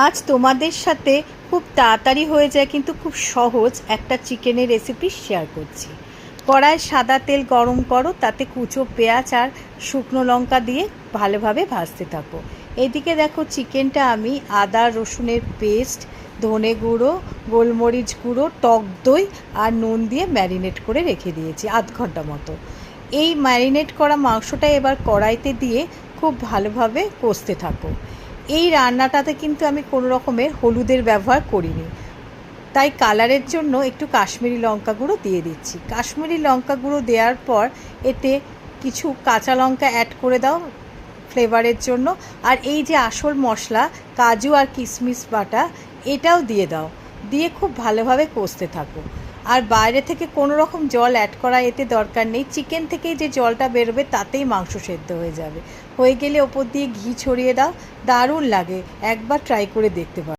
আজ তোমাদের সাথে খুব তাড়াতাড়ি হয়ে যায় কিন্তু খুব সহজ একটা চিকেনের রেসিপি শেয়ার করছি। কড়ায় সাদা তেল গরম করো, তাতে কুচো পেঁয়াজ আর শুকনো লঙ্কা দিয়ে ভালোভাবে ভাজতে থাকো। এদিকে দেখো চিকেনটা আমি আদা রসুনের পেস্ট, ধনে গুঁড়ো, গোলমরিচ গুঁড়ো, টক দই আর নুন দিয়ে ম্যারিনেট করে রেখে দিয়েছি আধ ঘন্টা মতো। এই ম্যারিনেট করা মাংসটা এবার কড়াইতে দিয়ে খুব ভালোভাবে কষতে থাকো। এই রান্নাটাতে কিন্তু আমি কোনো রকমের হলুদের ব্যবহার করিনি, তাই কালারের জন্য একটু কাশ্মীরি লঙ্কা গুঁড়ো দিয়ে দিচ্ছি। কাশ্মীরি লঙ্কা গুঁড়ো দেওয়ার পর এতে কিছু কাঁচা লঙ্কা অ্যাড করে দাও ফ্লেভারের জন্য। আর এই যে আসল মশলা কাজু আর কিশমিশ বাটা, এটাও দিয়ে দাও, দিয়ে খুব ভালোভাবে কষতে থাকো। আর বাইরে থেকে কোনো রকম জল অ্যাড করা এতে দরকার নেই, চিকেন থেকেই যে জলটা বেরোবে তাতেই মাংস সেদ্ধ হয়ে যাবে। হয়ে গেলে ওপর দিয়ে ঘি ছড়িয়ে দাও, দারুণ লাগে, একবার ট্রাই করে দেখতে পারো।